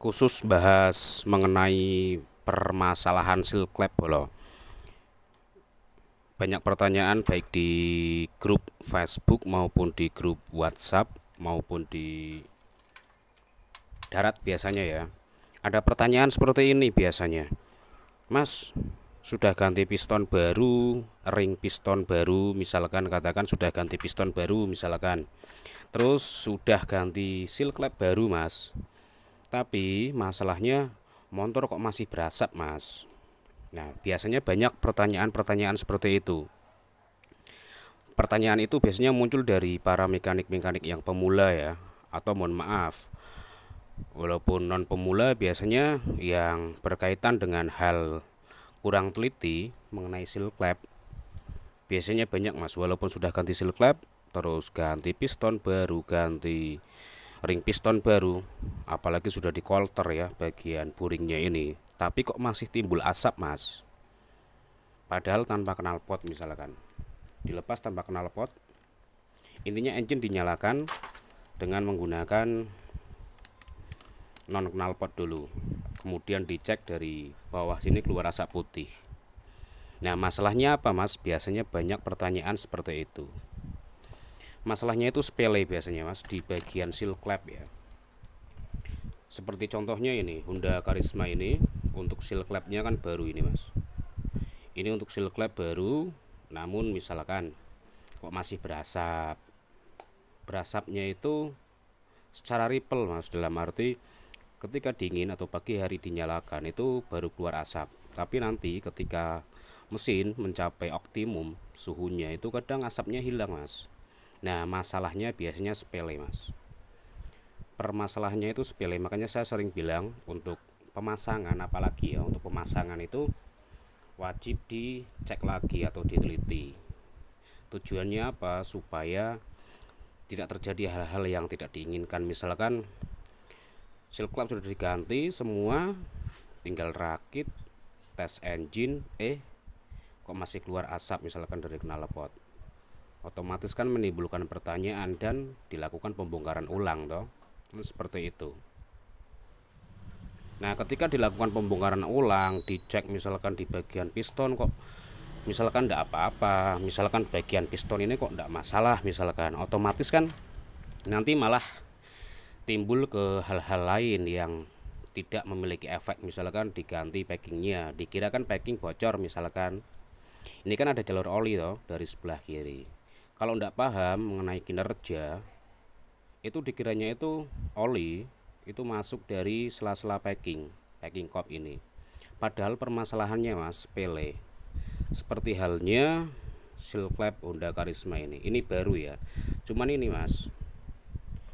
khusus bahas mengenai permasalahan seal clap bolo. Banyak pertanyaan baik di grup Facebook maupun di grup WhatsApp maupun di darat biasanya ya. Ada pertanyaan seperti ini biasanya. Mas, sudah ganti piston baru, ring piston baru, misalkan katakan sudah ganti piston baru misalkan. Terus sudah ganti seal clap baru, Mas. Tapi masalahnya motor kok masih berasap, Mas. Nah, biasanya banyak pertanyaan-pertanyaan seperti itu. Pertanyaan itu biasanya muncul dari para mekanik-mekanik yang pemula ya, atau mohon maaf, walaupun non pemula biasanya yang berkaitan dengan hal kurang teliti mengenai seal clap. Biasanya banyak, Mas, walaupun sudah ganti seal clap, terus ganti piston baru, ganti ring piston baru, apalagi sudah di coulter ya bagian buringnya ini, tapi kok masih timbul asap, Mas. Padahal tanpa knalpot misalkan. Dilepas tanpa knalpot. Intinya engine dinyalakan dengan menggunakan non knalpot dulu. Kemudian dicek dari bawah sini keluar asap putih. Nah, masalahnya apa, Mas? Biasanya banyak pertanyaan seperti itu. Masalahnya itu sepele biasanya, Mas, di bagian seal clap ya. Seperti contohnya ini, Honda Karisma ini untuk seal clapnya kan baru ini, Mas. Ini untuk seal clap baru, namun misalkan kok masih berasap. Berasapnya itu secara ripple, Mas, dalam arti ketika dingin atau pagi hari dinyalakan itu baru keluar asap. Tapi nanti ketika mesin mencapai optimum suhunya itu kadang asapnya hilang, Mas. Nah, masalahnya biasanya sepele, Mas. Permasalahannya itu sepele, makanya saya sering bilang untuk pemasangan, apalagi ya untuk pemasangan itu wajib dicek lagi atau diteliti. Tujuannya apa? Supaya tidak terjadi hal-hal yang tidak diinginkan. Misalkan seal clap sudah diganti semua, tinggal rakit, tes engine, kok masih keluar asap misalkan dari knalpot. Otomatis kan menimbulkan pertanyaan dan dilakukan pembongkaran ulang toh. Seperti itu. Nah, ketika dilakukan pembongkaran ulang, dicek misalkan di bagian piston kok misalkan tidak apa-apa, misalkan bagian piston ini kok tidak masalah misalkan, otomatis kan nanti malah timbul ke hal-hal lain yang tidak memiliki efek. Misalkan diganti packingnya, dikira kan packing bocor misalkan. Ini kan ada jalur oli toh dari sebelah kiri. Kalau tidak paham mengenai kinerja, itu dikiranya itu oli itu masuk dari sela-sela packing kop ini. Padahal permasalahannya, Mas, sepele. Seperti halnya seal clap Honda Karisma ini. Ini baru ya. Cuman ini, Mas.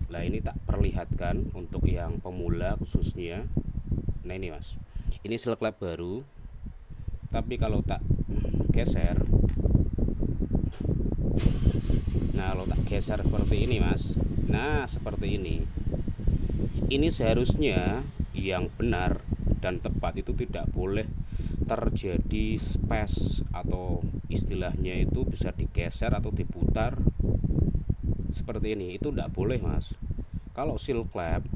Nah, ini tak perlihatkan untuk yang pemula khususnya. Nah, ini, Mas. Ini seal clap baru. Tapi kalau tak geser, nah kalau tak geser seperti ini, Mas. Nah, seperti ini. Ini seharusnya yang benar dan tepat itu tidak boleh terjadi space atau istilahnya itu bisa digeser atau diputar seperti ini. Itu tidak boleh, Mas. Kalau seal clap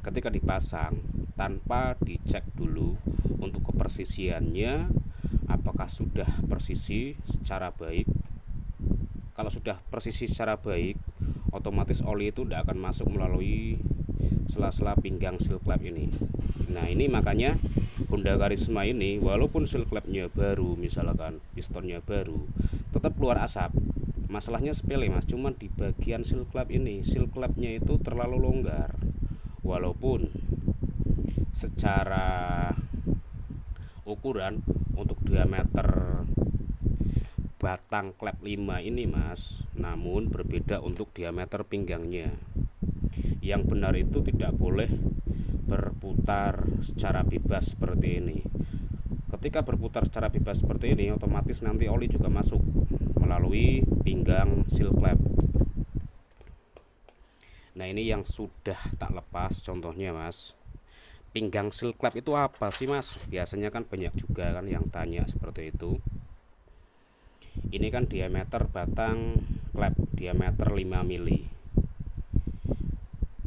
ketika dipasang tanpa dicek dulu untuk kepresisiannya, apakah sudah presisi secara baik. Kalau sudah presisi secara baik, otomatis oli itu tidak akan masuk melalui sela-sela pinggang seal clap ini. Nah, ini makanya Honda Karisma ini walaupun seal clapnya baru, misalkan pistonnya baru, tetap keluar asap. Masalahnya sepele, Mas, cuman di bagian seal clap ini, seal clapnya itu terlalu longgar. Walaupun secara ukuran untuk diameter batang klep 5 ini, Mas, namun berbeda untuk diameter pinggangnya. Yang benar itu tidak boleh berputar secara bebas seperti ini. Ketika berputar secara bebas seperti ini, otomatis nanti oli juga masuk melalui pinggang seal clap. Nah, ini yang sudah tak lepas contohnya, Mas. Pinggang seal clap itu apa sih, Mas? Biasanya kan banyak juga kan yang tanya seperti itu. Ini kan diameter batang klep, diameter 5 mili.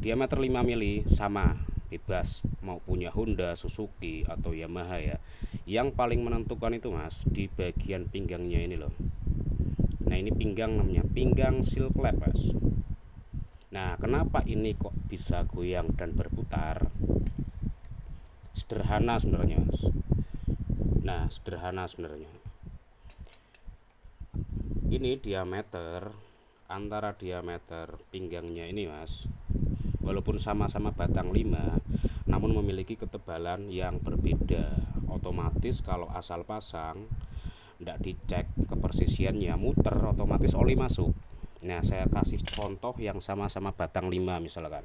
Diameter 5 mili sama bebas, mau punya Honda, Suzuki atau Yamaha ya. Yang paling menentukan itu Mas di bagian pinggangnya ini loh. Nah, ini pinggang, namanya pinggang seal clamp Mas. Nah, kenapa ini kok bisa goyang dan berputar? Sederhana sebenarnya Mas. Nah, sederhana sebenarnya. Ini diameter, antara diameter pinggangnya ini Mas, walaupun sama-sama batang 5, namun memiliki ketebalan yang berbeda. Otomatis kalau asal pasang tidak dicek kepersisiannya, muter otomatis oli masuk. Nah, saya kasih contoh yang sama-sama batang 5 misalkan.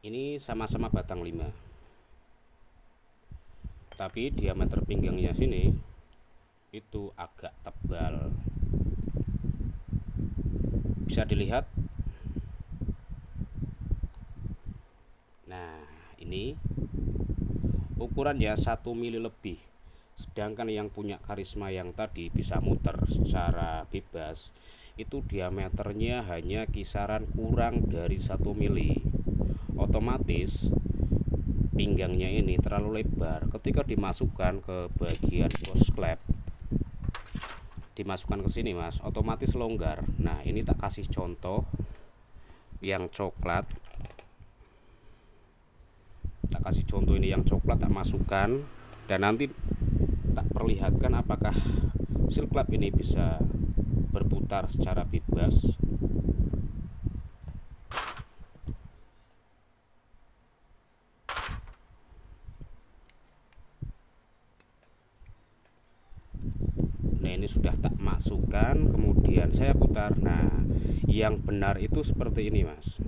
Ini sama-sama batang 5. Tapi diameter pinggangnya sini itu agak tebal. Bisa dilihat. Nah, ini ukurannya 1 mili lebih. Sedangkan yang punya Karisma yang tadi bisa muter secara bebas, itu diameternya hanya kisaran kurang dari 1 mili. Otomatis pinggangnya ini terlalu lebar. Ketika dimasukkan ke bagian boss clamp, dimasukkan ke sini Mas, otomatis longgar. Nah, ini tak kasih contoh yang coklat. Tak kasih contoh ini yang coklat, tak masukkan, dan nanti tak perlihatkan apakah seal clamp ini bisa berputar secara bebas. Nah, ini sudah tak masukkan, kemudian saya putar. Nah, yang benar itu seperti ini Mas.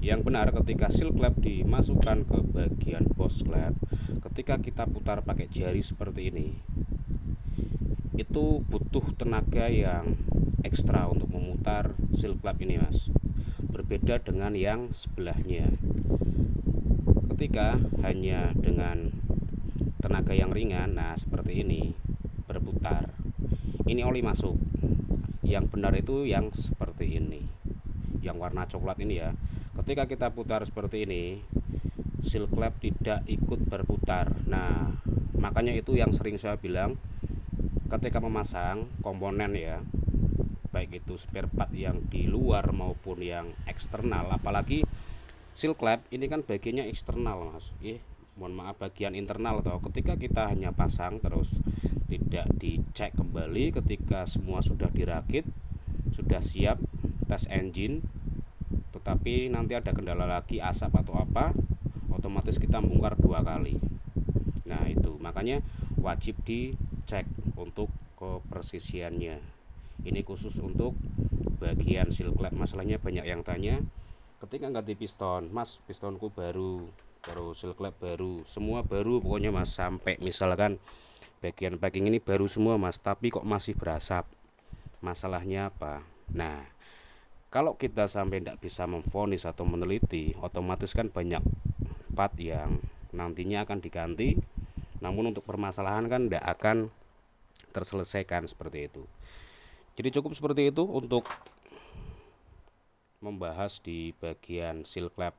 Yang benar ketika seal clamp dimasukkan ke bagian boss clamp, ketika kita putar pakai jari seperti ini, itu butuh tenaga yang ekstra untuk memutar seal clamp ini Mas. Berbeda dengan yang sebelahnya. Ketika hanya dengan tenaga yang ringan, nah seperti ini, berputar. Ini oli masuk. Yang benar itu yang seperti ini. Yang warna coklat ini ya. Ketika kita putar seperti ini, seal clamp tidak ikut berputar. Nah, makanya itu yang sering saya bilang ketika memasang komponen ya, baik itu spare part yang di luar maupun yang eksternal, apalagi seal clamp ini kan bagiannya eksternal Mas. Mohon maaf, bagian internal atau ketika kita hanya pasang terus tidak dicek kembali, ketika semua sudah dirakit, sudah siap tes engine, tetapi nanti ada kendala lagi, asap atau apa, otomatis kita bongkar 2 kali. Nah, itu makanya wajib dicek untuk kepresisiannya. Ini khusus untuk bagian seal clamp. Masalahnya banyak yang tanya, ketika ganti piston, Mas pistonku baru, terus seal clamp baru, semua baru pokoknya Mas, sampai misalkan bagian packing ini baru semua Mas, tapi kok masih berasap. Masalahnya apa? Nah, kalau kita sampai tidak bisa memvonis atau meneliti, otomatis kan banyak part yang nantinya akan diganti, namun untuk permasalahan kan tidak akan terselesaikan seperti itu. Jadi cukup seperti itu untuk membahas di bagian seal clamp